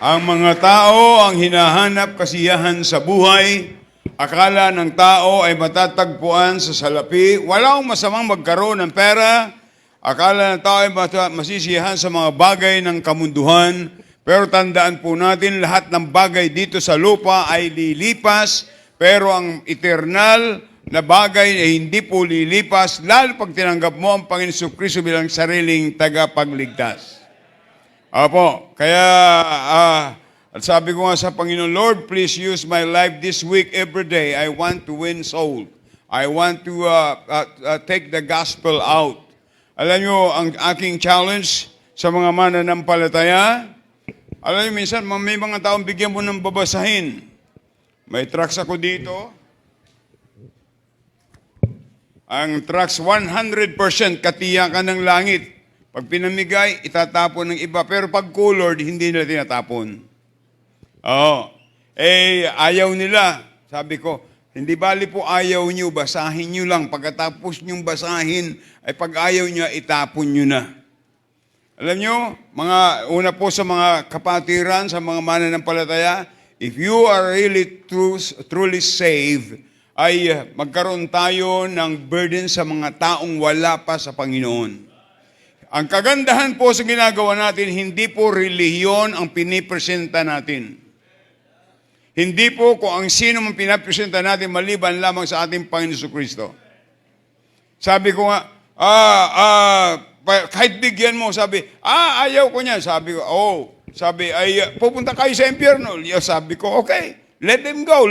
Ang mga tao ang hinahanap kasiyahan sa buhay. Akala ng tao ay matatagpuan sa salapi. Walang masamang magkaroon ng pera. Akala ng tao ay masisiyahan sa mga bagay ng kamunduhan. Pero tandaan po natin, lahat ng bagay dito sa lupa ay lilipas. Pero ang eternal na bagay ay hindi po lilipas, lalo pag tinanggap mo ang Panginoon Jesucristo bilang sariling tagapagligtas. Apo, kaya sabi ko nga sa Panginoon, Lord, please use my life this week, every day. I want to win soul. I want to take the gospel out. Alam nyo, ang aking challenge sa mga mananampalataya, alam nyo, minsan may mga taong bigyan mo ng babasahin. May tracts ako dito. Ang tracts 100% katiyakan ng langit. Pag pinamigay, itatapon ng iba. Pero pag colored, hindi nila tinatapon. Ayaw nila. Sabi ko, hindi bali po ayaw nyo, basahin nyo lang. Pagkatapos nyong basahin, ay pag ayaw nyo, itapon nyo na. Alam nyo, una po sa mga kapatiran, sa mga mananampalataya, if you are really truly saved, ay magkaroon tayo ng burden sa mga taong wala pa sa Panginoon. Ang kagandahan po sa ginagawa natin, hindi po relihiyon ang pinipresenta natin. Hindi po kung ang sino mang pinapresenta natin maliban lamang sa ating Panginoon Jesucristo. Sabi ko nga, kahit bigyan mo, sabi, ayaw ko niya. Sabi ko, pupunta kayo sa impyerno. Sabi ko, okay, let them go.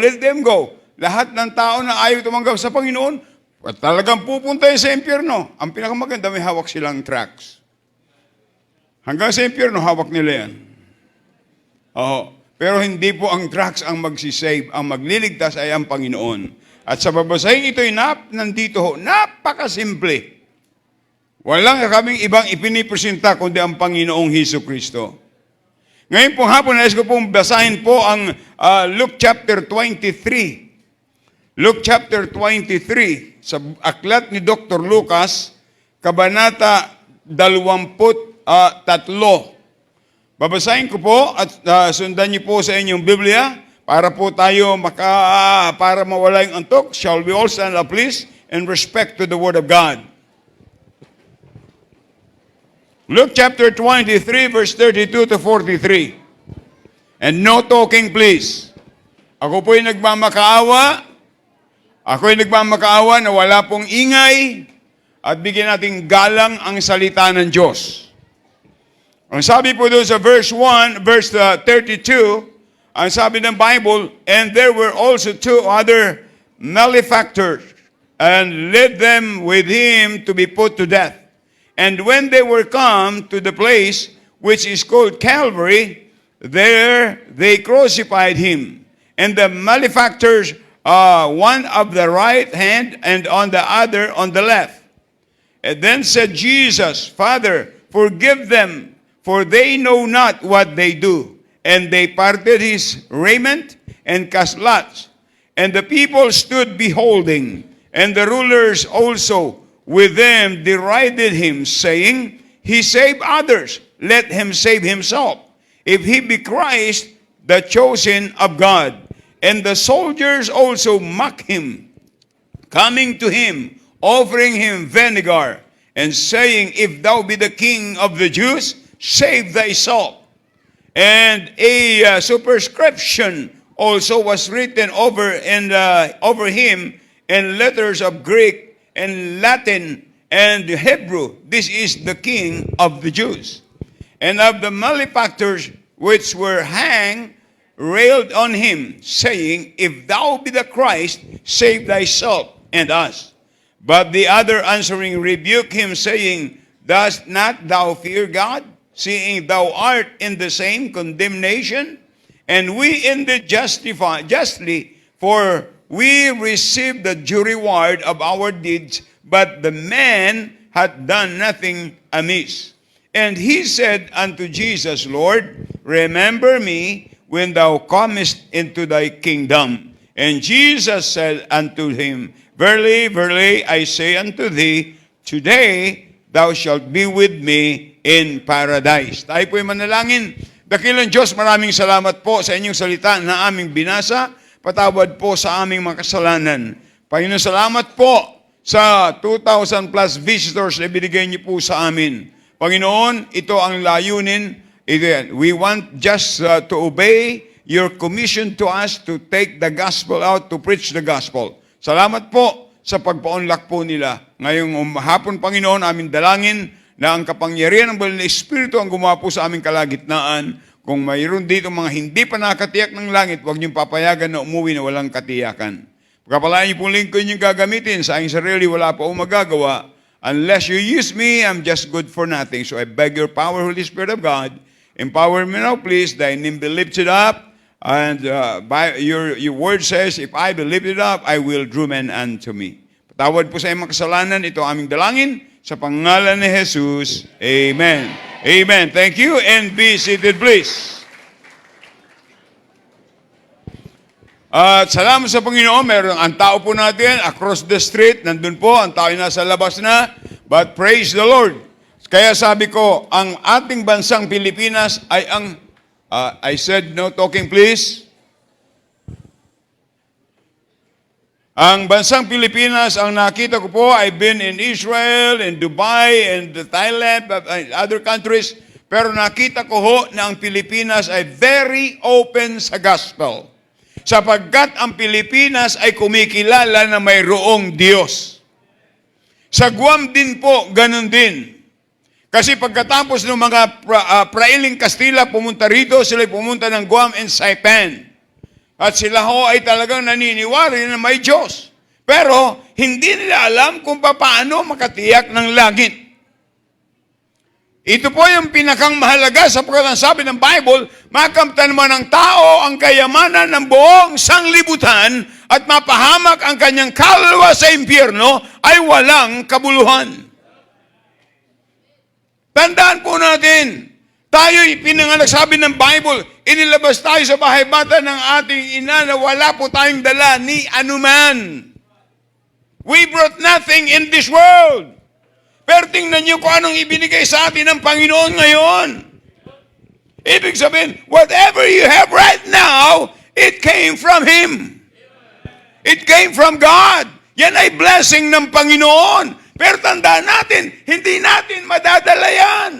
Lahat ng tao na ayaw tumanggap sa Panginoon, talagang pupunta sa impyerno. Ang pinakamaganda, may hawak silang tracts. Hanggang sa impyerno, hawak nila yan. Pero hindi po ang tracts ang magsisave. Ang magliligtas ay ang Panginoon. At sa babasahin ito'y nandito napakasimple. Walang kaming ibang ipinipresenta kundi ang Panginoong Jesucristo. Ngayon pong hapon, nais ko pong basahin po ang Luke chapter 23. Luke chapter 23, sa aklat ni Dr. Lucas, kabanata 23. Babasahin ko po at sundan niyo po sa inyong Biblia para po tayo para mawala yung antok. Shall we all stand up, please, in respect to the Word of God? Luke chapter 23, verse 32 to 43. And no talking, please. Ako po'y nagmamakaawa na wala pong ingay at bigyan nating galang ang salita ng Diyos. Ang sabi po doon sa verse 32, ang sabi ng Bible, and there were also two other malefactors, and led them with him to be put to death. And when they were come to the place which is called Calvary, there they crucified him. And the malefactors, one of the right hand and on the other on the left. And then said Jesus, Father, forgive them, for they know not what they do. And they parted his raiment and cast lots. And the people stood beholding, and the rulers also with them derided him, saying, He saved others, let him save himself, if he be Christ, the chosen of God. And the soldiers also mocked him, coming to him, offering him vinegar, and saying, If thou be the king of the Jews, save thyself. And a superscription also was written over him in letters of Greek and Latin and Hebrew. This is the king of the Jews. And of the malefactors which were hanged, railed on him, saying, If thou be the Christ, save thyself and us. But the other answering rebuked him, saying, Dost not thou fear God, seeing thou art in the same condemnation? And we indeed justly, for we receive the due reward of our deeds, but the man hath done nothing amiss. And he said unto Jesus, Lord, remember me when thou comest into thy kingdom. And Jesus said unto him, Verily, verily, I say unto thee, today thou shalt be with me in paradise. Tayo po'y manalangin. Dakilang Diyos, maraming salamat po sa inyong salita na aming binasa. Patawad po sa aming mga kasalanan. Panginoon, salamat po sa 2,000 plus visitors na binigay niyo po sa amin. Panginoon, ito ang layunin. We want just to obey your commission to us to take the gospel out, to preach the gospel. Salamat po sa pagpaunlak po nila. Ngayong hapon, Panginoon, aming dalangin na ang kapangyarihan ng Banal na Espiritu ang gumawa po sa aming kalagitnaan. Kung mayroon dito mga hindi pa nakatiyak ng langit, huwag niyong papayagan na umuwi na walang katiyakan. Pagkapalaan niyo pong lingkod niyong gagamitin, sa aking sarili wala pa akong magagawa. Unless you use me, I'm just good for nothing. So I beg your power, Holy Spirit of God, empower me now, please. Thy name be lifted up. And by your word says, if I be lifted up, I will draw men unto me. Patawad po sa iyong makasalanan. Ito aming dalangin. Sa pangalan ni Jesus. Amen. Amen. Thank you and be seated, please. At salamat sa Panginoon. Meron ang tao po natin across the street. Nandun po. Ang tao ay nasa labas na. But praise the Lord. Kaya sabi ko, ang ating bansang Pilipinas ay ang I said no talking please. Ang bansang Pilipinas, ang nakita ko po, I've been in Israel, in Dubai, and Thailand, other countries, pero nakita ko ho na ang Pilipinas ay very open sa gospel. Sapagkat ang Pilipinas ay kumikilala na mayroong Diyos. Sa Guam din po, ganun din. Kasi pagkatapos ng mga prailing Kastila pumunta rito, sila pumunta ng Guam and Saipan. At sila ho ay talagang naniniwari na may Diyos. Pero hindi nila alam kung paano makatiyak ng langit. Ito po yung pinakang mahalaga sapagkat ang sabi ng Bible, makamtan naman ng tao ang kayamanan ng buong sanglibutan at mapahamak ang kanyang kaluluwa sa impyerno ay walang kabuluhan. Tandaan po natin, tayo'y pinanganak, sabi ng Bible, inilabas tayo sa bahay bata ng ating ina na wala po tayong dala ni anuman. We brought nothing in this world. Pero tingnan niyo kung anong ibinigay sa atin ng Panginoon ngayon. Ibig sabihin, whatever you have right now, it came from Him. It came from God. Yan ay blessing ng Panginoon. Pero tandaan natin, hindi natin madadala yan.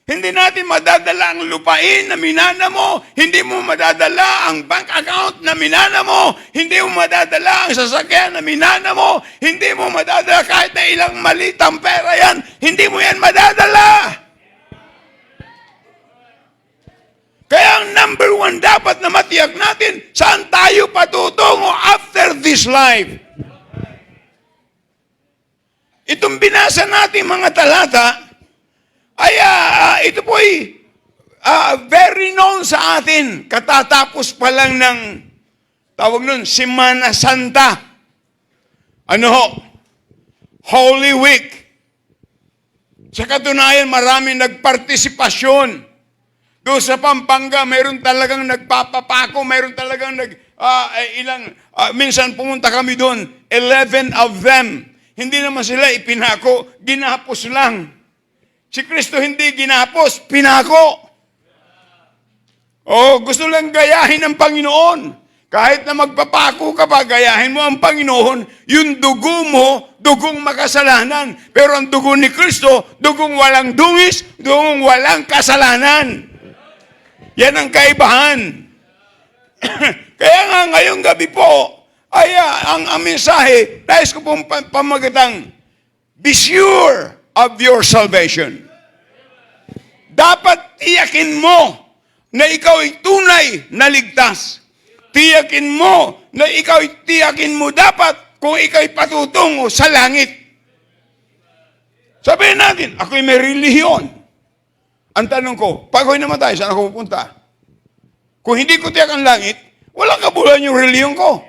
Hindi natin madadala ang lupain na minana mo. Hindi mo madadala ang bank account na minana mo. Hindi mo madadala ang sasakyan na minana mo. Hindi mo madadala kahit na ilang malitang pera yan. Hindi mo yan madadala. Kaya ang number one dapat na matiyak natin, saan tayo patutungo after this life? Itong binasa natin mga talata, ay ito po ay very known sa atin. Katatapos pa lang ng, tawag nun, Semana Santa. Ano ho? Holy Week. Sa katunayan, maraming nagpartisipasyon. Doon sa Pampanga, mayroon talagang nagpapapako, mayroon talagang minsan pumunta kami doon, 11 of them. Hindi naman sila ipinako, ginapos lang. Si Kristo hindi ginapos, pinako. Gusto lang gayahin ng Panginoon. Kahit na magpapako ka pa, gayahin mo ang Panginoon, yung dugo mo, dugong makasalanan. Pero ang dugo ni Kristo, dugong walang dungis, dugong walang kasalanan. Yan ang kaibahan. Kaya nga ngayong gabi po, ay ang mensahe, nais ko pong pamagatang, be sure of your salvation. Dapat tiyakin mo na ikaw ay tunay na ligtas. Tiyakin mo na ikaw ay tiyakin mo dapat kung ikaw ay patutungo sa langit. Sabihin natin, ako'y may relihiyon. Ang tanong ko, pag ako'y namatay, saan ako pupunta? Kung hindi ko tiyak ang langit, walang kabuluhan yung relihiyon ko.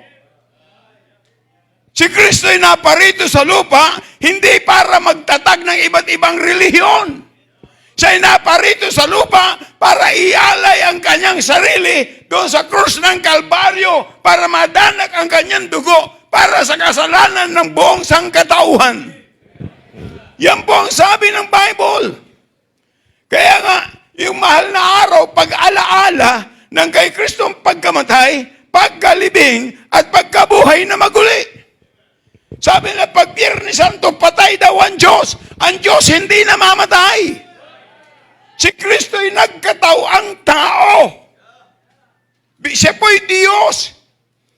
Si Kristo ay naparito sa lupa, hindi para magtatag ng iba't ibang relihiyon. Siya ay naparito sa lupa para ialay ang kanyang sarili doon sa krus ng Kalbaryo para madanak ang kanyang dugo para sa kasalanan ng buong sangkatauhan. Yan po ang sabi ng Bible. Kaya nga, yung mahal na araw, pag-alaala ng kay Kristong pagkamatay, pagkalibing, at pagkabuhay na maguli. Sabi na, pag Biyernes Santo, patay daw ang Diyos. Ang Diyos hindi namamatay. Si Kristo'y nagkatawang tao. Siya po'y Diyos.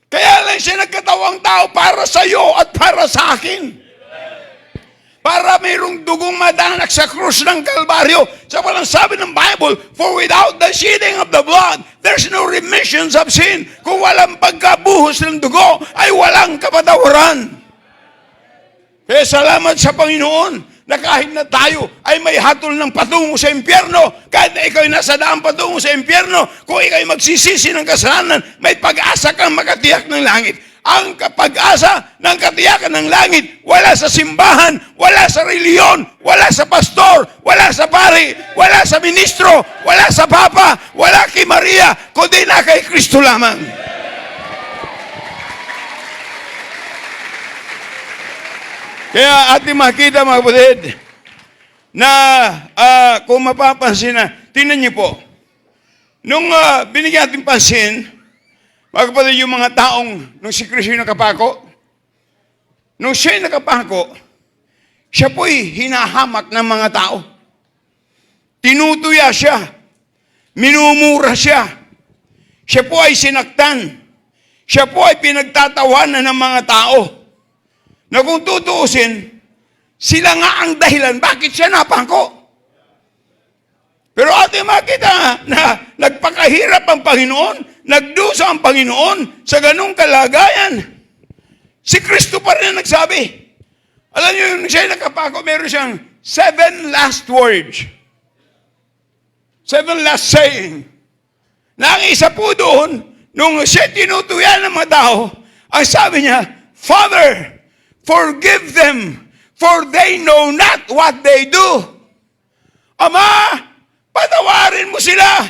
Kaya lang siya nagkatawang tao para sa iyo at para sa akin. Para mayroong dugong madanak sa krus ng Kalbaryo. Sa walang sabi ng Bible, for without the shedding of the blood, there's no remissions of sin. Kung walang pagkabuhos ng dugo, ay walang kapatawaran. Kaya salamat sa Panginoon na kahit na tayo ay may hatol ng patungo sa impyerno, kahit na ikaw ay nasa daan patungo sa impyerno, kung ikaw ay magsisisi ng kasalanan, may pag-asa kang makatiyak ng langit. Ang pag-asa ng katiyakan ng langit, wala sa simbahan, wala sa reliyon, wala sa pastor, wala sa pari, wala sa ministro, wala sa papa, wala kay Maria, kundi na kay Kristo lamang. Kaya ating makita, mga kapatid, na kung mapapansin na, tingnan niyo po, nung binigyan natin pansin, mga kapatid, yung mga taong, nung si Kristo nakapako, nung siya'y nakapako, siya po'y hinahamak ng mga tao. Tinutuya siya, minumura siya, siya po ay sinaktan, siya po ay pinagtatawanan ng mga tao, na kung tutuusin, sila nga ang dahilan bakit siya napangko. Pero ating makita na nagpakahirap ang Panginoon, nagdusa ang Panginoon sa ganung kalagayan. Si Kristo pa rin nagsabi. Alam niyo, yung siya nakapako, meron siyang 7 last words. 7 last saying. Na ang isa po doon, nung siya tinutuyan ng mga tao, ang sabi niya, Father, forgive them, for they know not what they do. Ama, patawarin mo sila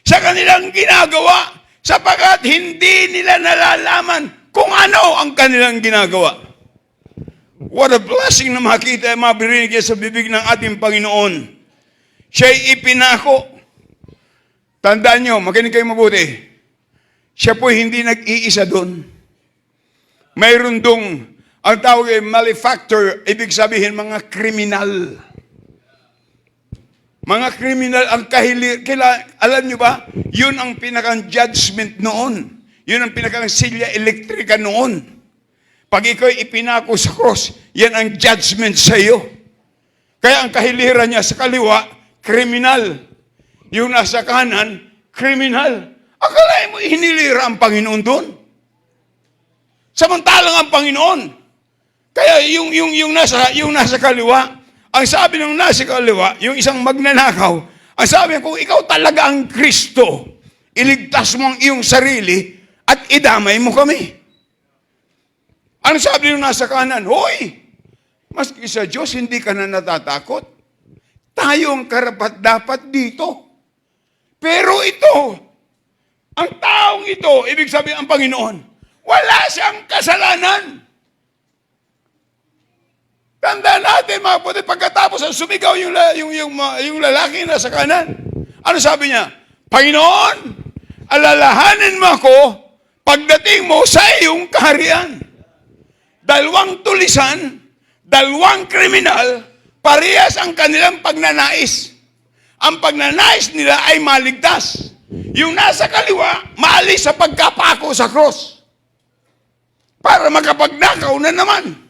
sa kanilang ginagawa, sapagkat hindi nila nalalaman kung ano ang kanilang ginagawa. What a blessing na makita at mabirinig sa bibig ng ating Panginoon. Siya'y ipinako. Tandaan nyo, makinig kayo mabuti. Siya po'y hindi nag-iisa doon. Mayroon dong ang tawag ay malefactor, ibig sabihin mga kriminal. Mga kriminal ang alam nyo ba, yun ang pinakang judgment noon. Yun ang pinakang silya elektrika noon. Pag ikaw'y ipinako sa cross, yan ang judgment sa iyo. Kaya ang kahiliran niya sa kaliwa, kriminal. Yung nasa kanan, kriminal. Akalain mo, hinilira ang Panginoon doon. Samantalang ang Panginoon, kaya yung nasa kaliwa, ang sabi ng nasa kaliwa, yung isang magnanakaw, ang sabi kung ikaw talaga ang Kristo, iligtas mo ang iyong sarili at idamay mo kami. Ang sabi ng nasa kanan, hoy, maski sa Diyos hindi ka na natatakot. Tayo ang karapat-dapat dito. Pero ito, ang taong ito, ibig sabihin ang Panginoon, wala siyang kasalanan. Tandaan natin, mga kapatid, pagkatapos ang sumigaw yung lalaki na sa kanan. Ano sabi niya? Panginoon, alalahanin mo ako pagdating mo sa iyong kaharian. 2 tulisan, 2 kriminal, parehas ang kanilang pagnanais. Ang pagnanais nila ay maligtas. Yung nasa kaliwa, maalis sa pagkapako sa cross. Para makapagnakaw na naman.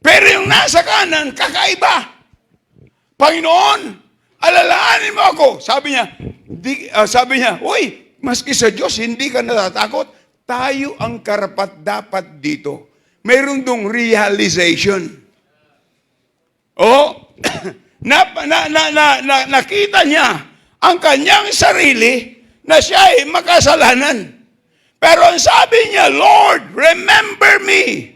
Pero yung nasa kanan, kakaiba. Panginoon, alalahanin mo ako. Sabi niya, uy, maski sa Diyos, hindi ka natatakot. Tayo ang karapat-dapat dito. Mayroon dong realization. Nakita niya ang kanyang sarili na siya ay makasalanan. Pero ang sabi niya, Lord, remember me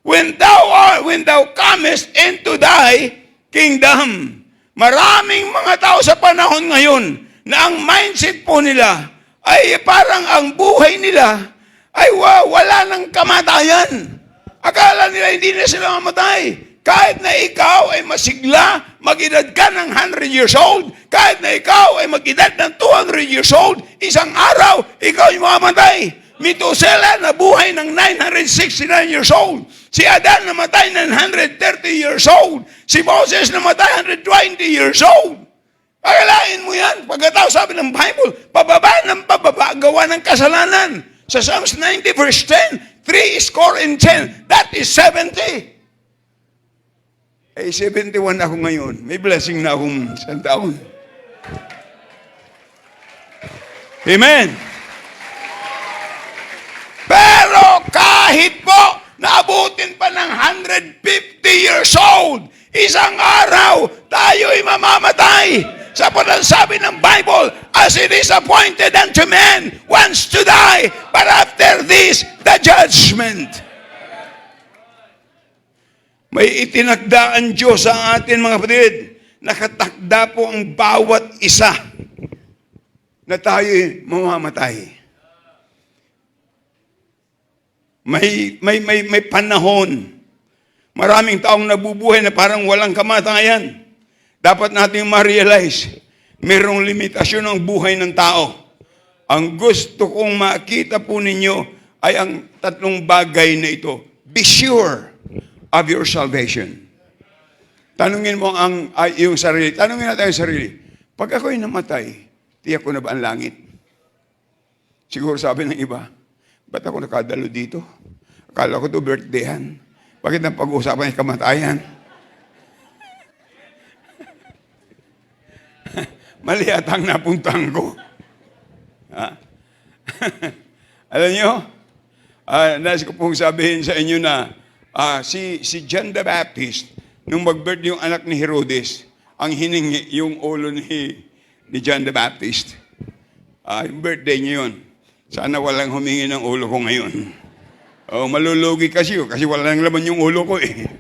when thou comest into thy kingdom. Maraming mga tao sa panahon ngayon na ang mindset po nila ay parang ang buhay nila ay wala ng kamatayan. Akala nila hindi na sila mamatay. kahit na ikaw ay masigla, mag-edad ka ng 100 years old, kahit na ikaw ay mag-edad ng 200 years old, isang araw, ikaw ay mamamatay. Metusela nabuhay ng 969 years old. Si Adan namatay ng 130 years old. Si Moses namatay 120 years old. Pagkalain mo yan. Pagkatapos sabi ng Bible, pababa ng pababa, gawa ng kasalanan. Sa Psalms 90 verse 10, 3 score and 10, that is 70. Eh, 71 ako ngayon. May blessing na akong 1 taon. Amen. Pero kahit po naabutin pa ng 150 years old, isang araw tayo'y mamamatay. Sapagkat sabi ng Bible, as it is appointed unto man once to die, but after this, the judgment. May itinakda ang Diyos sa atin, mga kapatid. Nakatakda po ang bawat isa na tayo'y mamamatay. May panahon. Maraming taong nabubuhay na parang walang kamatayan. Dapat nating ma-realize, mayroong limitasyon ang buhay ng tao. Ang gusto kong makita po ninyo ay ang tatlong bagay na ito. Be sure of your salvation. Tanungin mo yung sarili. Tanungin natin yung sarili. Pag ako'y namatay, tiyak ko na ba ang langit? Siguro sabi ng iba, ba't ako nakadalo dito? Akala ko ito birthdayhan. Bakit ang pag-uusapan ay kamatayan? Mali atang napuntahan ko. Alam nyo, nais ko pong sabihin sa inyo na si John the Baptist, nung mag-birth yung anak ni Herodes, ang hiningi yung ulo ni John the Baptist. Yung birthday niya yun. Sana walang humingi ng ulo ko ngayon. Malulugi kasi wala nang laman yung ulo ko eh.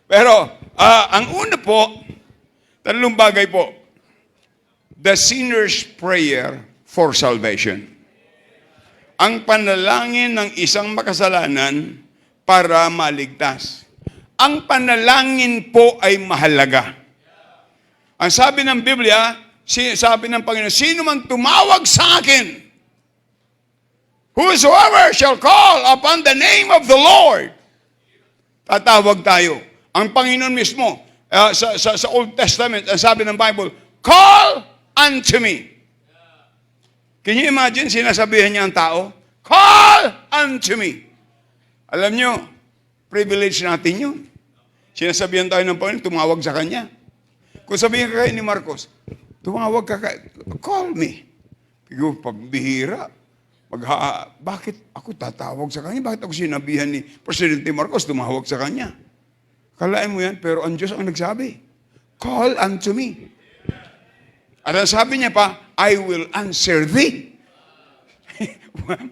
Pero, ang una po, tatlong bagay po. The sinner's prayer for salvation. Ang panalangin ng isang makasalanan para maligtas. Ang panalangin po ay mahalaga. Ang sabi ng Biblia, sabi ng Panginoon, sino man tumawag sa akin, whosoever shall call upon the name of the Lord, tatawag tayo. Ang Panginoon mismo, sa Old Testament, ang sabi ng Bible, call unto me. Can you imagine, sinasabihan niya ang tao, call unto me. Alam nyo, privilege natin yun. Sinasabihan tayo ng Panginoon, tumawag sa Kanya. Kung sabihin ka kayo ni Marcos, tumawag ka kayo, call me. Pero pagbihira, bakit ako tatawag sa Kanya? Bakit ako sinabihan ni Presidente Marcos tumawag sa Kanya? Kalain mo yan, pero ang Diyos ang nagsabi, call unto me. At ang sabi niya pa, I will answer thee.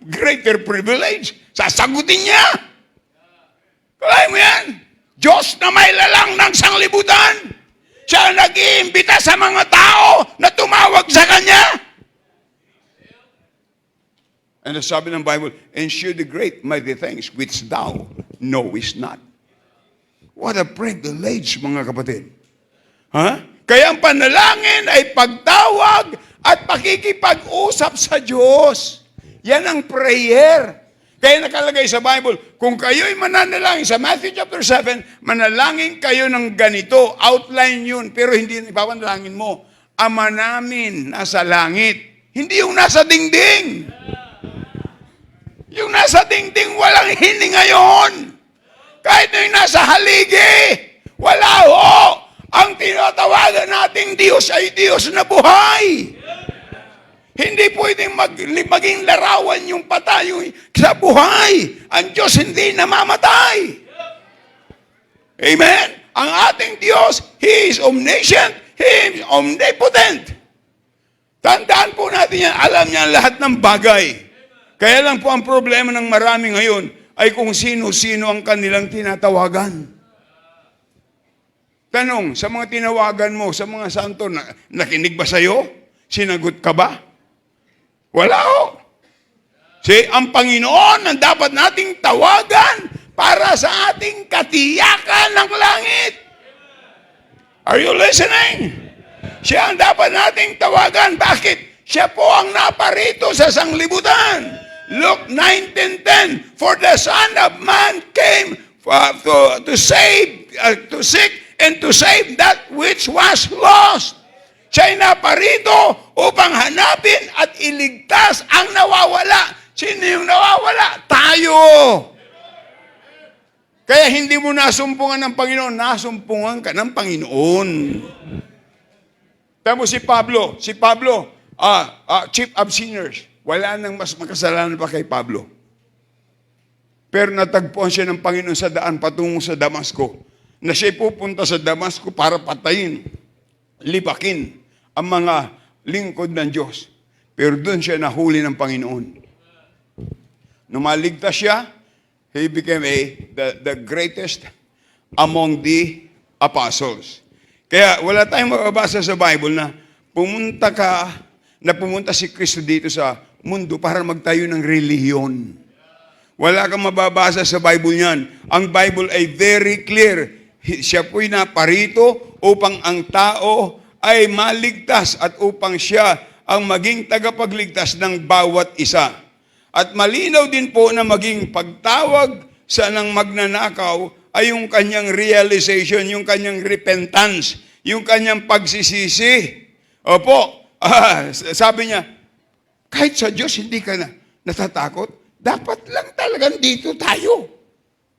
Greater privilege. Sasagutin niya. Kalain mo yan. Diyos na may lalang ng sanglibutan. Siya nag-iimbita sa mga tao na tumawag sa Kanya. And the sabi ng Bible, and shew the great mighty things which thou knowest not. What a privilege, mga kapatid. Kaya ang panalangin ay pagtawag at pakikipag-usap sa Diyos. Yan ang prayer. Kaya nakalagay sa Bible, kung kayo'y mananalangin, sa Matthew chapter 7, manalangin kayo ng ganito, outline yun, pero hindi ipapanalangin mo, Ama namin nasa langit. Hindi yung nasa dingding. Yung nasa dingding, walang hininga yun. Kahit na yung nasa haligi, wala ho. Ang tinatawagan nating Diyos ay Diyos na buhay. Hindi pwedeng maging larawan yung patay sa buhay. Ang Diyos hindi namamatay. Amen? Ang ating Diyos, He is omniscient, He is omnipotent. Tandaan po natin yan, alam niya lahat ng bagay. Kaya lang po ang problema ng marami ngayon ay kung sino-sino ang kanilang tinatawagan. Tanong, sa mga tinawagan mo, sa mga santo, nakinig ba sa'yo? Sinagot ka ba? Wala ho. Ang Panginoon ang dapat nating tawagan, para sa ating katiyakan ng langit. Are you listening? Siya ang dapat nating tawagan. Bakit? Siya po ang naparito sa sanglibutan. Luke 19:10, for the Son of Man came to save, to seek and to save that which was lost. Siya'y naparito upang hanapin at iligtas ang nawawala. Sino yung nawawala? Tayo. Kaya hindi mo nasumpungan ng Panginoon, nasumpungan ka ng Panginoon. Tama si Pablo, chief of sinners. Wala nang mas makasalanan pa kay Pablo. Pero natagpuan siya ng Panginoon sa daan patungo sa Damasco, na siya'y pupunta sa Damasco para patayin, lipakin ang mga lingkod ng Diyos. Pero doon siya nahuli ng Panginoon. Nung maligtas siya, he became the greatest among the apostles. Kaya wala tayong mababasa sa Bible na pumunta si Kristo dito sa mundo para magtayo ng relihiyon. Wala kang mababasa sa Bible niyan. Ang Bible ay very clear. Siya po'y naparito upang ang tao ay maligtas at upang siya ang maging tagapagligtas ng bawat isa. At malinaw din po na maging pagtawag sa nang magnanakaw ay yung kanyang realization, yung kanyang repentance, yung kanyang pagsisisi. Opo, sabi niya, kahit sa Diyos hindi ka na natatakot, dapat lang talagang dito tayo.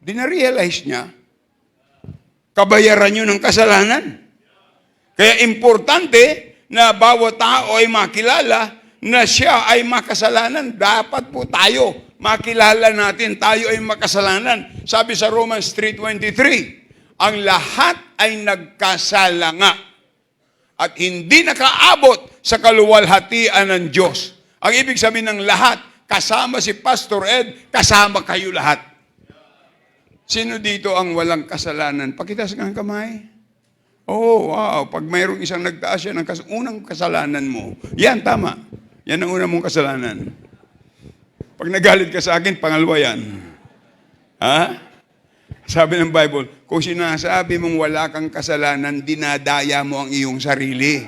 Di na-realize niya, kabayaran yun ng kasalanan. Kaya importante na bawat tao ay makilala na siya ay makasalanan. Dapat po tayo makilala natin tayo ay makasalanan. Sabi sa Romans 3:23, ang lahat ay nagkasala nga at hindi nakaabot sa kaluwalhatian ng Diyos. Ang ibig sabihin ng lahat, kasama si Pastor Ed, kasama kayo lahat. Sino dito ang walang kasalanan? Pakitaas ng kamay. Oh, wow. Pag mayroong isang nagtaas yan, ang unang kasalanan mo. Yan, tama. Yan ang unang mong kasalanan. Pag nagalit ka sa akin, pangalawa yan. Ha? Sabi ng Bible, kung sinasabi mong wala kang kasalanan, dinadaya mo ang iyong sarili.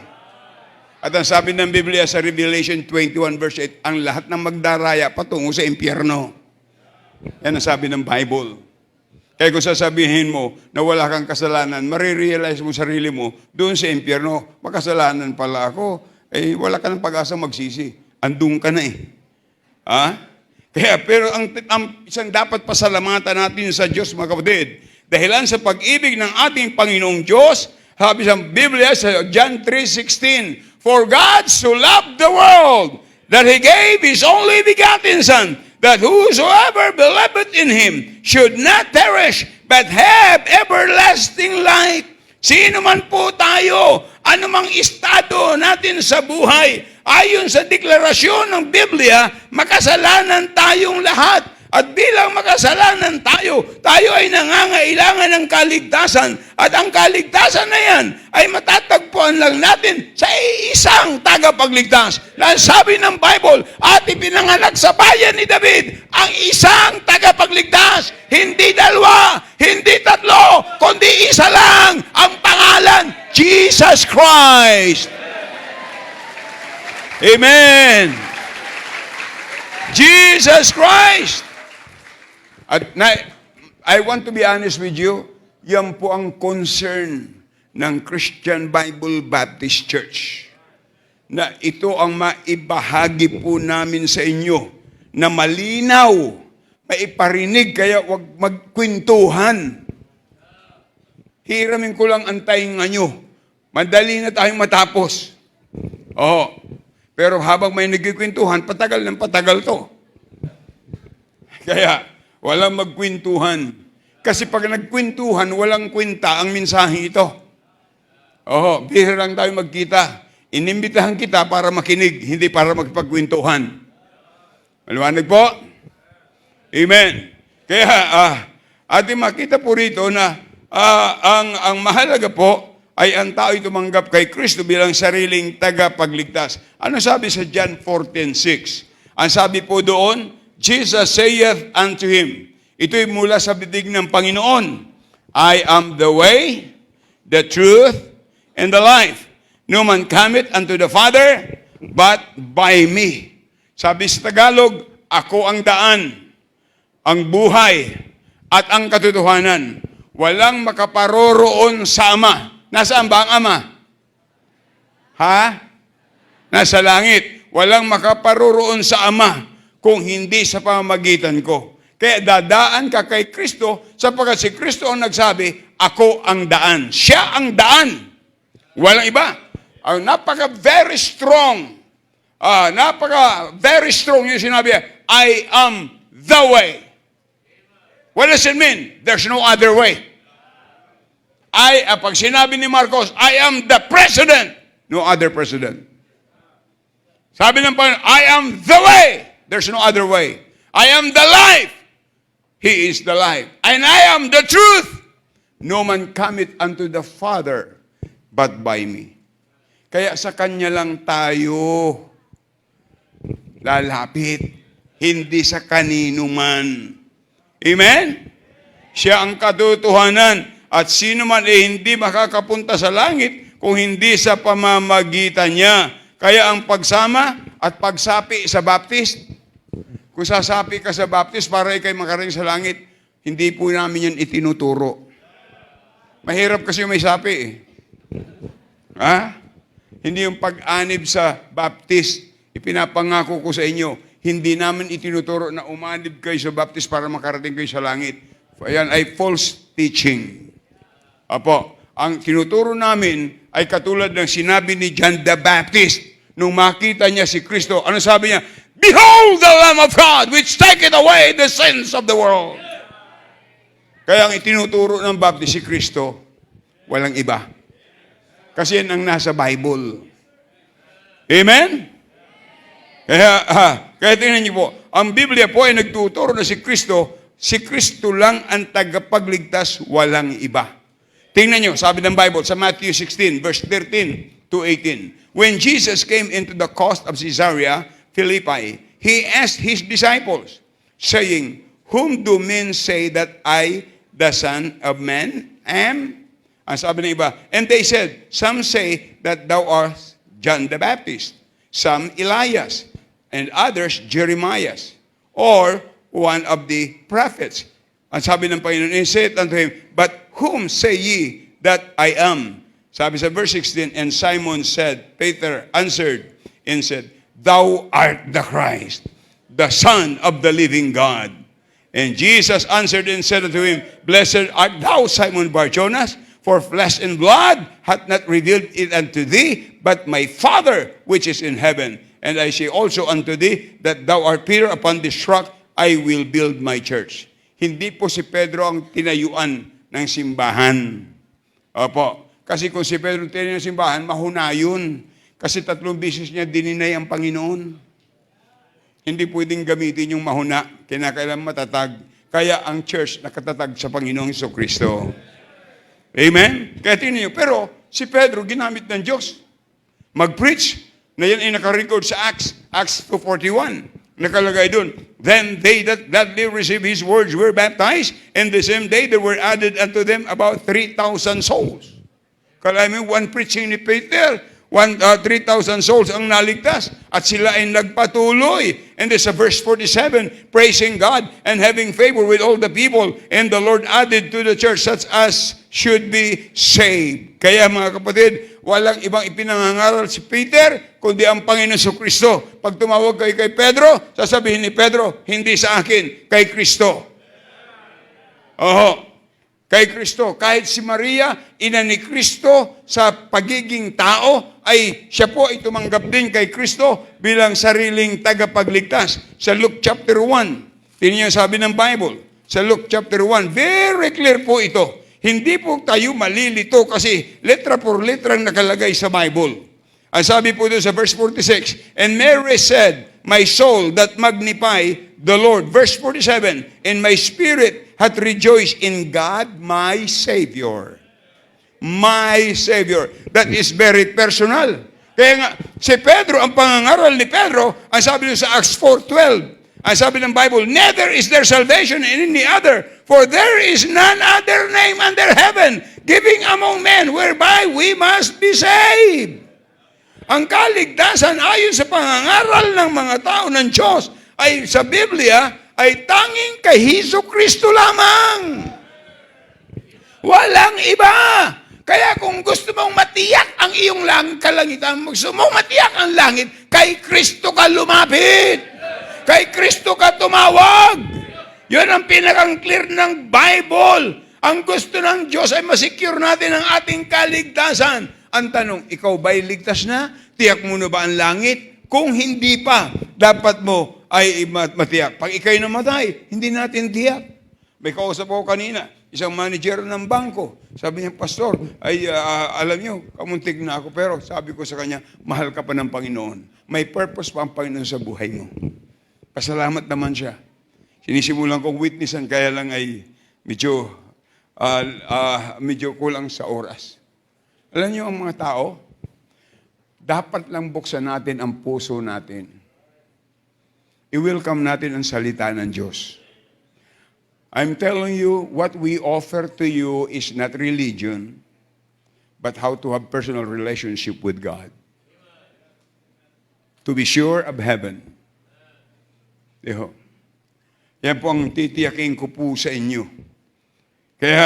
At ang sabi ng Biblia sa Revelation 21 verse 8, ang lahat ng magdaraya patungo sa impyerno. Yan ang sabi ng Bible. Kaya kung sasabihin mo na wala kang kasalanan, marirealize mo sarili mo, doon sa impyerno, makasalanan pala ako, wala ka ng pag-asa magsisi. Andun ka na eh. Ha? Kaya, pero ang isang dapat pasalamatan natin sa Diyos, mga kapatid, dahilan sa pag-ibig ng ating Panginoong Diyos, sabi sa Biblia sa John 3:16, for God so loved the world that He gave His only begotten Son, that whosoever believeth in Him should not perish, but have everlasting life. Sino man po tayo, anumang estado natin sa buhay, ayon sa deklarasyon ng Biblia, makasalanan tayong lahat. At bilang makasalanan tayo, tayo ay nangangailangan ng kaligtasan. At ang kaligtasan na yan ay matatagpuan lang natin sa isang tagapagligtas. Na sabi ng Bible, at ipinanganak sa bayan ni David ang isang tagapagligtas. Hindi dalawa, hindi tatlo, kundi isa lang ang pangalan, Jesus Christ. Amen. Jesus Christ. At I want to be honest with you, yan po ang concern ng Christian Bible Baptist Church. Na ito ang maibahagi po namin sa inyo na malinaw, maiparinig, kaya wag magkwentuhan. Hiramin ko lang ang tainga nyo. Madali na tayong matapos. Oo. Pero habang may nagkikwentuhan, patagal ng patagal to. Kaya, walang magkwentuhan. Kasi pag nagkwentuhan, walang kwenta ang mensahe ito. Oo, bihirang tayo magkita. Inimbitahan kita para makinig, hindi para magpagkwentuhan. Maliwanag po? Amen. Kaya, ating makita po rito na ang mahalaga po ay ang tao'y tumanggap kay Kristo bilang sariling tagapagligtas. Ano sabi sa John 14:6? Ang sabi po doon, Jesus saith unto him, Ito'y mula sa bibig ng Panginoon. I am the way, the truth, and the life. No man cometh unto the Father, but by me. Sabi sa Tagalog, ako ang daan, ang buhay, at ang katotohanan. Walang makaparoroon sa Ama. Nasaan ba ang Ama? Ha? Nasa langit. Walang makaparoroon sa Ama kung hindi sa pamamagitan ko. Kaya dadaan ka kay Kristo sapagkat si Kristo ang nagsabi, ako ang daan. Siya ang daan. Walang iba. Ang very strong. Very strong yung sinabi, I am the way. What does it mean? There's no other way. Pag sinabi ni Marcos, I am the president. No other president. Sabi ng Panginoon, I am the way. There's no other way. I am the life. He is the life. And I am the truth. No man cometh unto the Father but by me. Kaya sa Kanya lang tayo lalapit. Hindi sa kanino man. Amen? Siya ang katotohanan. At sino man hindi makakapunta sa langit kung hindi sa pamamagitan niya. Kaya ang pagsama at pagsapi sa baptist, kung sasapi ka sa baptist para ikay makarating sa langit, hindi po namin yan itinuturo. Mahirap kasi may sapi eh. Ha? Hindi yung pag-anib sa baptist, ipinapangako ko sa inyo, hindi namin itinuturo na umanib kayo sa baptist para makarating kayo sa langit. Ayan ay false teaching. Apo, ang tinuturo namin ay katulad ng sinabi ni John the Baptist nung makita niya si Kristo. Ano sabi niya? Behold the Lamb of God which taketh away the sins of the world. Kaya ang itinuturo ng Baptist si Kristo, walang iba. Kasi yan ang nasa Bible. Amen? Kaya tingnan niyo po, ang Biblia po ay nagtuturo na si Kristo lang ang tagapagligtas, walang iba. Tingnan niyo, sabi ng Bible sa Matthew 16, verse 13 to 18. When Jesus came into the coast of Caesarea Philippi, he asked his disciples, saying, whom do men say that I, the Son of Man, am? Ang sabi ng iba, and they said, some say that thou art John the Baptist, some Elias, and others Jeremiah, or one of the prophets. Ang sabi ng Panginoon, he said unto him, but whom say ye that I am? Sabi sa verse 16, and Simon said, Peter answered and said, thou art the Christ, the Son of the living God. And Jesus answered and said unto him, blessed art thou, Simon Bar-Jonas, for flesh and blood hath not revealed it unto thee, but my Father which is in heaven. And I say also unto thee, that thou art Peter, upon this rock I will build my church. Hindi po si Pedro ang tinayuan ng simbahan. Opo. Kasi kung si Pedro tinayuan ng simbahan, mahuna yun. Kasi 3 beses niya dininay ang Panginoon. Hindi pwedeng gamitin yung mahuna. Kinakailangan matatag. Kaya ang church nakatatag sa Panginoong Jesucristo. Amen? Kaya tingnan niyo. Pero si Pedro ginamit ng Diyos. Mag-preach. Na yan ay nakarecord sa Acts 2:41. Nakalagay doon. Then they that gladly received his words were baptized, and the same day there were added unto them about 3,000 souls. Kala mo, one preaching ni Peter, 3,000 souls ang naligtas, at sila ay nagpatuloy. And this sa verse 47, praising God and having favor with all the people, and the Lord added to the church such as should be saved. Kaya mga kapatid, walang ibang ipinangangaral si Peter, kundi ang Panginoon Jesucristo. Pag tumawag kayo kay Pedro, sasabihin ni Pedro, hindi sa akin, kay Kristo. Oho. Kay Kristo. Kahit si Maria, ina ni Kristo, sa pagiging tao, ay siya po ay tumanggap din kay Kristo bilang sariling tagapagligtas. Sa Luke chapter 1, tingnan niyo sabi ng Bible, sa Luke chapter 1, very clear po ito. Hindi po tayo malilito kasi letra por letra ang nakalagay sa Bible. Ang sabi po doon sa verse 46, and Mary said, my soul that magnify the Lord. Verse 47, and my spirit hath rejoiced in God, my Savior. My Savior. That is very personal. Kaya nga, si Pedro, ang pangangaral ni Pedro, ang sabi doon sa Acts 4:12, Ang sabi ng Bible, neither is there salvation in any other, for there is none other name under heaven, giving among men, whereby we must be saved. Ang kaligtasan ayon sa pangangaral ng mga tao ng Diyos ay sa Biblia ay tanging kay Jesu-Kristo lamang. Walang iba. Kaya kung gusto mong matiyak ang iyong kalangitan, gusto mong matiyak ang langit, kay Kristo ka lumapit. Kay Kristo ka tumawag. Yun ang pinakang clear ng Bible. Ang gusto ng Diyos ay masecure natin ang ating kaligtasan. Ang tanong, ikaw ba'y ligtas na? Tiyak mo na ba ang langit? Kung hindi pa, dapat mo ay matiyak. Pag ikaw'y namatay, hindi natin tiyak. May kausap ako kanina, isang manager ng bangko. Sabi niya, Pastor, alam niyo, kamuntik na ako. Pero sabi ko sa kanya, mahal ka pa ng Panginoon. May purpose pa ang Panginoon sa buhay mo. Pasalamat naman siya. Sinisimulan kong witnessan, kaya lang ay medyo kulang sa oras. Alam niyo ang mga tao, dapat lang buksan natin ang puso natin. I-welcome natin ang salita ng Diyos. I'm telling you, what we offer to you is not religion, but how to have personal relationship with God. To be sure of heaven. Diho. Yan po ang titiyakin ko po sa inyo. Kaya,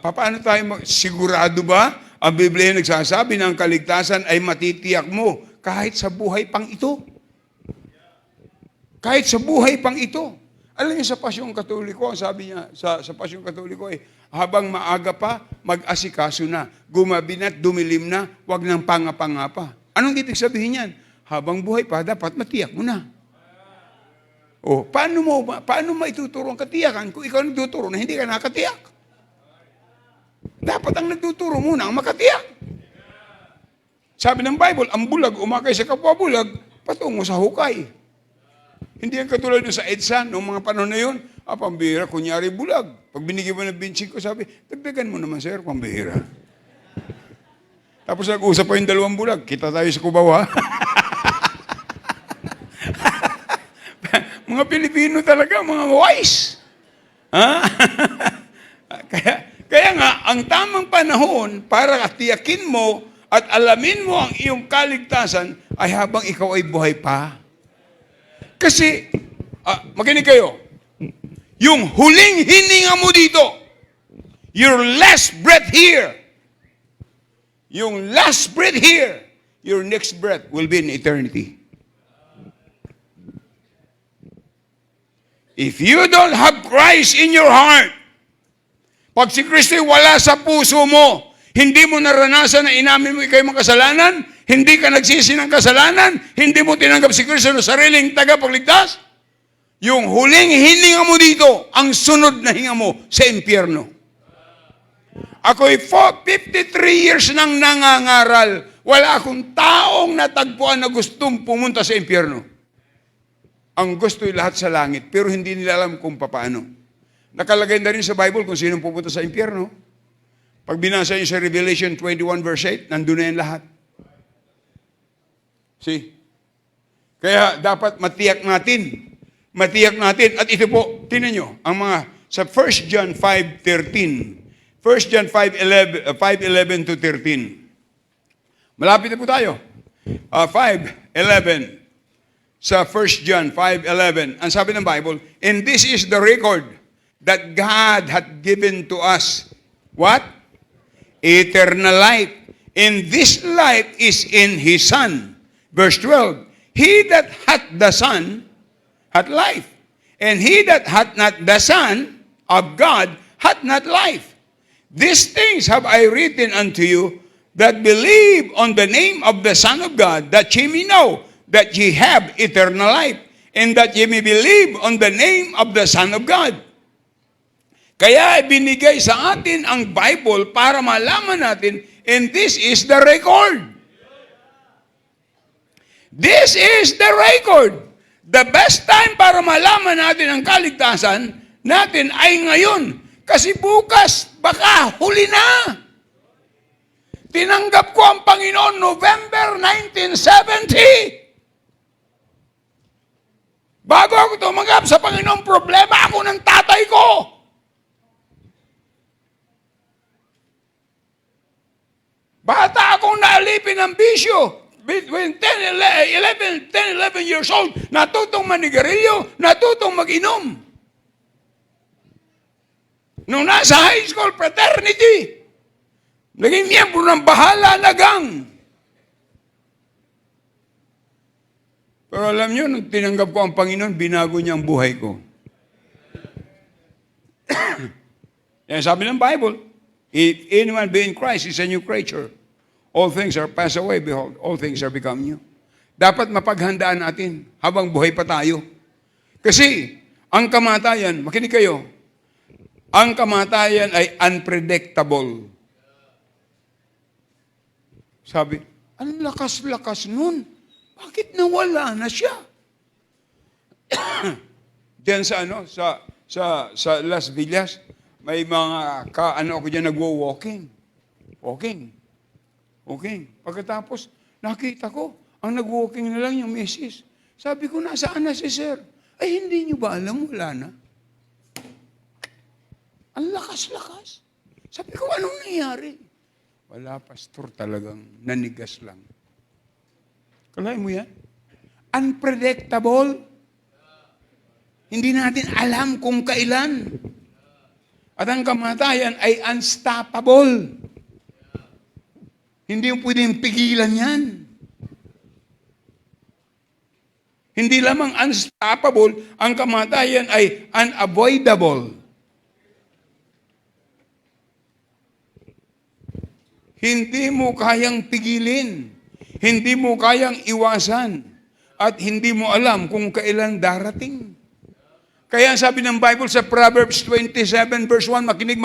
paano tayo sigurado ba? Ang Biblia nagsasabi na ang kaligtasan ay matitiyak mo kahit sa buhay pang ito. Kahit sa buhay pang ito. Alam niyo sa Pasyong Katoliko, sabi niya sa Pasyong Katoliko habang maaga pa, mag-asikaso na. Gumabi na't dumilim na, wag nang pangapa-ngapa. Anong ibig sabihin yan? Habang buhay pa, dapat matiyak mo na. O, paano maituturo ang katiyakan kung ikaw nagtuturo na hindi ka nakatiyak? Dapat ang nagtuturo muna ang makatiyak. Sabi ng Bible, ang bulag umakay sa kapwa bulag, patungo sa hukay. Hindi ang katulad sa EDSA, noong mga panahon na yun, pambihira, kunyari bulag. Pag binigyan mo ng benching ko, sabi, dagdagan mo naman, sir, pambihira. Tapos nag-usap pa yung dalawang bulag, kita tayo sa Cubao, ha? Mga Pilipino talaga, mga wise. Ha? Kaya nga, ang tamang panahon para tiyakin mo at alamin mo ang iyong kaligtasan ay habang ikaw ay buhay pa. Kasi, makinig kayo, yung huling hininga mo dito, your last breath here, yung last breath here, your next breath will be in eternity. If you don't have Christ in your heart, pag si Kristo'y wala sa puso mo, hindi mo naranasan na inamin mo ikaw'y makasalanan, hindi ka nagsisi ng kasalanan, hindi mo tinanggap si Kristo na sariling tagapagligtas, yung huling hininga mo dito, ang sunod na hinga mo sa impyerno. Ako'y 53 years nang nangangaral, wala akong taong natagpuan na gustong pumunta sa impyerno. Ang gusto'y lahat sa langit, pero hindi nila alam kung paano. Nakalagay na rin sa Bible kung sinong pupunta sa impyerno. Pag binasa niyo sa Revelation 21 verse 8, nandun na yan lahat. See? Kaya dapat matiyak natin. Matiyak natin. At ito po, tinan nyo, ang mga, sa 1 John 5:13. 1 John 5:11 to 13. Malapit na po tayo. 5:11. Sa 1 John 5:11, ang sabi ng Bible, and this is the record that God hath given to us. What? Eternal life. And this life is in His Son. Verse 12, he that hath the Son hath life. And he that hath not the Son of God hath not life. These things have I written unto you that believe on the name of the Son of God, that ye may know that ye have eternal life, and that ye may believe on the name of the Son of God. Kaya binigay sa atin ang Bible para malaman natin, and this is the record. This is the record. The best time para malaman natin ang kaligtasan natin ay ngayon. Kasi bukas, baka huli na. Tinanggap ko ang Panginoon November 1970. Bago ako tumanggap sa Panginoon, problema ako ng tatay ko. Bata akong naalipin ng bisyo. Between 10, 11 years old, natutong manigarilyo, natutong mag-inom. Nung nasa high school fraternity, naging miyembro ng Bahala na gang. Pero alam nyo, nung tinanggap ko ang Panginoon, binago niya ang buhay ko. Yan sabi ng Bible, if anyone be in Christ, is a new creature. All things are passed away, behold, all things are become new. Dapat mapaghandaan natin habang buhay pa tayo. Kasi, ang kamatayan, makinig kayo, ang kamatayan ay unpredictable. Sabi, ang lakas-lakas nun. Bakit nawala na siya? Diyan sa Las Villas, may mga ako diyan nagwo-walking. Walking. Pagkatapos, nakita ko, ang nag-walking na lang yung misis. Sabi ko, nasaan na si sir? Ay, hindi niyo ba alam? Wala na. Ang lakas-lakas. Sabi ko, anong nangyari? Wala, pastor, talagang nanigas lang. Kalay mo yan? Unpredictable. Hindi natin alam kung kailan. At ang kamatayan ay unstoppable. Hindi yung pwedeng pigilan yan. Hindi lamang unstoppable, ang kamatayan ay unavoidable. Hindi mo kayang pigilin. Hindi mo kayang iwasan. At hindi mo alam kung kailan darating. Kaya sabi ng Bible sa Proverbs 27 verse 1, makinig.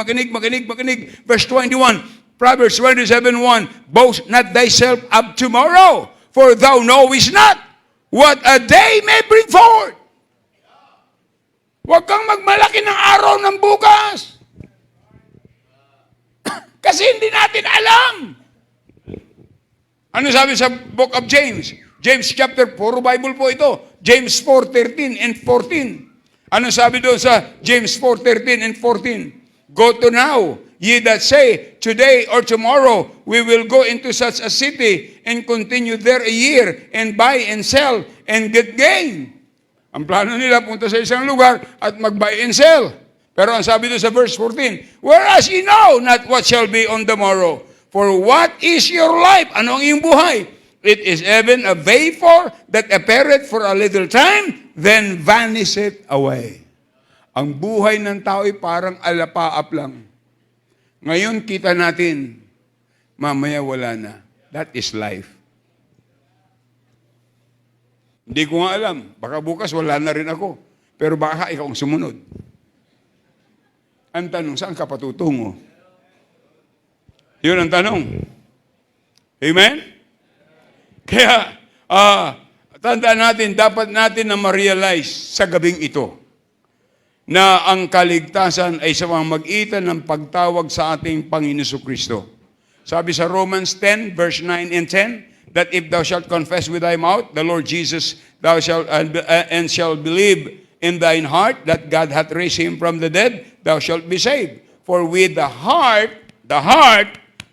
Verse 21, Proverbs 27:1, boast not thyself of tomorrow, for thou knowest not what a day may bring forth. Huwag kang magmalaki ng araw ng bukas. Kasi hindi natin alam. Ano sabi sa book of James? James chapter 4, Bible po ito. James 4:13 and 14. Ano sabi doon sa James 4:13 and 14? Go to now, ye that say, today or tomorrow, we will go into such a city and continue there a year and buy and sell and get gain. Ang plano nila, punta sa isang lugar at mag-buy and sell. Pero ang sabi doon sa verse 14, whereas ye know not what shall be on the morrow. For what is your life? Ano ang iyong buhay? It is even a vapor that appeareth for a little time, then vanisheth away. Ang buhay ng tao ay parang alapaap lang. Ngayon kita natin, mamaya wala na. That is life. Hindi ko nga alam. Baka bukas wala na rin ako. Pero baka ikaw ang sumunod. Ang tanong, saan ka patutungo? Yun ang tanong. Amen? Kaya, tandaan natin, dapat natin na ma-realize sa gabing ito na ang kaligtasan ay sa pamamagitan ng pagtawag sa ating Panginoon Kristo. Sabi sa Romans 10, verse 9 and 10, that if thou shalt confess with thy mouth the Lord Jesus, thou shalt and shall believe in thine heart that God hath raised him from the dead, thou shalt be saved. For with the heart,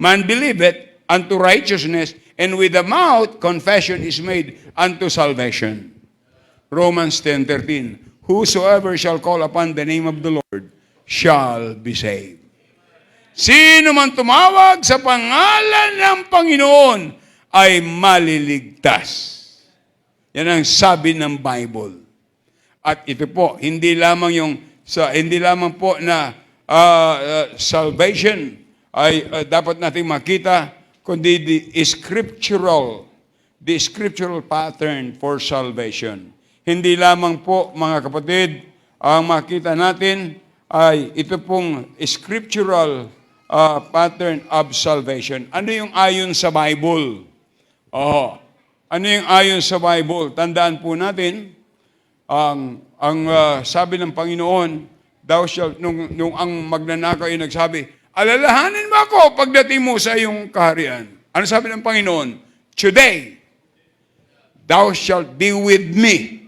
man believeth unto righteousness, and with the mouth confession is made unto salvation. Romans 10:13. Whosoever shall call upon the name of the Lord shall be saved. Sino man tumawag sa pangalan ng Panginoon ay maliligtas. Yan ang sabi ng Bible. At ito po, hindi lamang po na salvation ay dapat nating makita, kundi the scriptural pattern for salvation. Hindi lamang po, mga kapatid, ang makita natin ay ito pong scriptural pattern of salvation. Ano yung ayon sa Bible? Ano yung ayon sa Bible? Tandaan po natin, ang sabi ng Panginoon, thou shalt, nung ang magnanakaw ay nagsabi, alalahanin mo ako pagdating mo sa iyong kaharian. Ano sabi ng Panginoon? Today, thou shalt be with me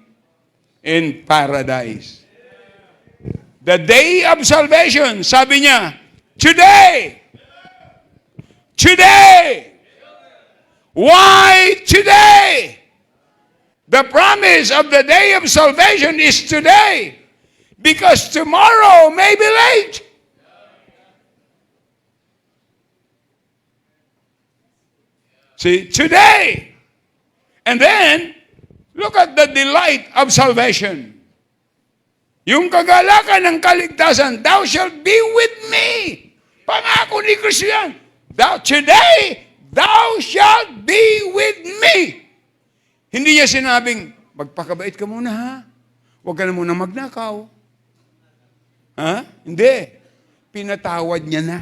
in paradise. The day of salvation, sabi niya, today! Today! Why today? The promise of the day of salvation is today. Because tomorrow may be late. See, today. And then, look at the delight of salvation. Yung kagalakan ng kaligtasan, thou shalt be with me. Pangako ni Kristo yan. Today, thou shalt be with me. Hindi niya sinabing, magpakabait ka muna ha. Huwag ka na muna magnakaw. Ha? Hindi. Pinatawad niya na.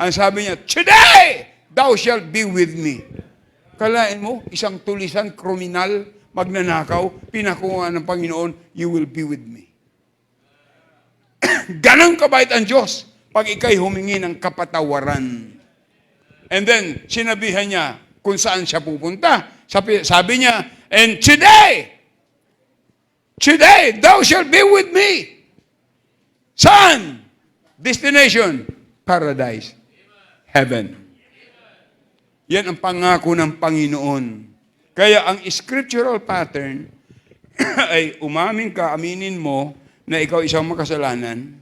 Ang sabi niya, today, thou shalt be with me. Kalain mo, isang tulisan, kriminal, magnanakaw, pinakuha ng Panginoon, you will be with me. Ganang kabait ang Diyos pag ikay humingi ng kapatawaran. And then, sinabihan niya kung saan siya pupunta. Sabi niya, and today, thou shalt be with me. Saan? Destination, paradise, heaven. Yan ang pangako ng Panginoon. Kaya ang scriptural pattern ay umamin ka, aminin mo na ikaw isang makasalanan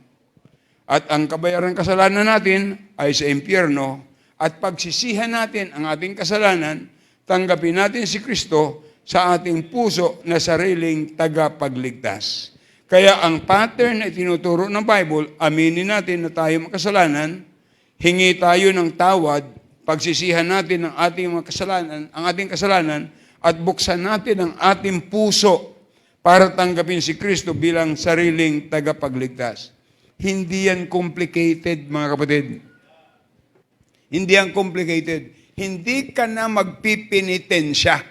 at ang kabayaran kasalanan natin ay sa impyerno at pagsisihan natin ang ating kasalanan, tanggapin natin si Kristo sa ating puso na sariling tagapagligtas. Kaya ang pattern na tinuturo ng Bible, aminin natin na tayo makasalanan, hingi tayo ng tawad, pagsisihan natin ang ating kasalanan, at buksan natin ang ating puso para tanggapin si Kristo bilang sariling tagapagligtas. Hindi yan complicated, mga kapatid. Hindi yan complicated. Hindi ka na magpipinitensya.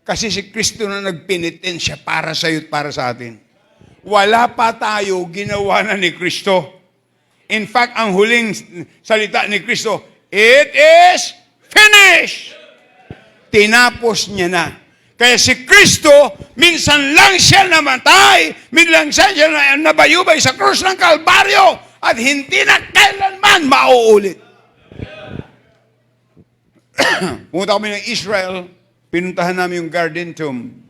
Kasi si Kristo na nagpinitensya para sa iyo at para sa atin. Wala pa tayo, ginawa na ni Kristo. In fact, ang huling salita ni Kristo, it is finished! Tinapos niya na. Kaya si Kristo, minsan lang siya namatay, minsan siya nabayubay sa krus ng Kalbaryo, at hindi na kailanman mauulit. Pumunta kami ng Israel, pinuntahan namin yung Garden Tomb,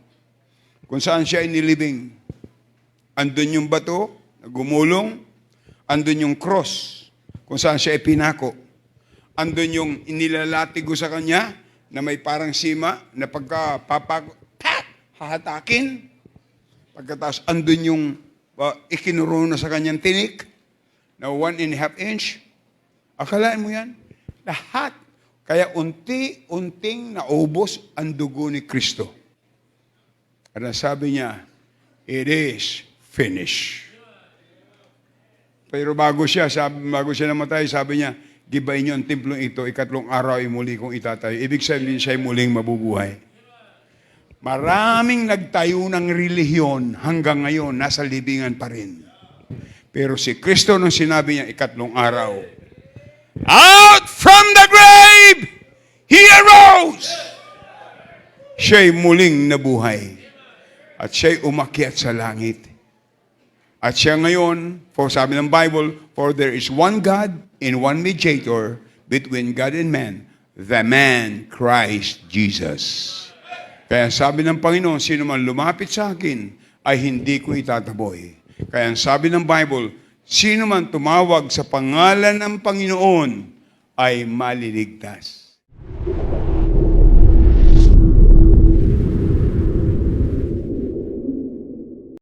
kung saan siya inilibing. Andun yung bato, na gumulong, andun yung cross, kung saan siya ipinako. Andun yung inilalatigo sa kanya, na may parang sima, na hahatakin. Pagkatapos, andun yung ikinuro na sa kanyang tinik, na 1.5 inch. Akalaan mo yan? Lahat. Kaya unti-unting naubos ang dugo ni Kristo. At sabi niya, it is finished. Pero bago siya namatay, sabi niya, gibayin niyo ang templong ito, 3 araw ay muli kong itatayo. Ibig sabihin siya ay muling mabubuhay. Maraming nagtayo ng relihiyon hanggang ngayon, nasa libingan pa rin. Pero si Kristo nung sinabi niya, 3 araw, out from the grave, He arose! Siya'y muling nabuhay. At siya'y umakyat sa langit. At siya ngayon, sabi ng Bible, for there is one God and one mediator between God and man, the man Christ Jesus. Kaya sabi ng Panginoon, sino man lumapit sa akin, ay hindi ko itataboy. Kaya sabi ng Bible, sino man tumawag sa pangalan ng Panginoon, ay maliligtas.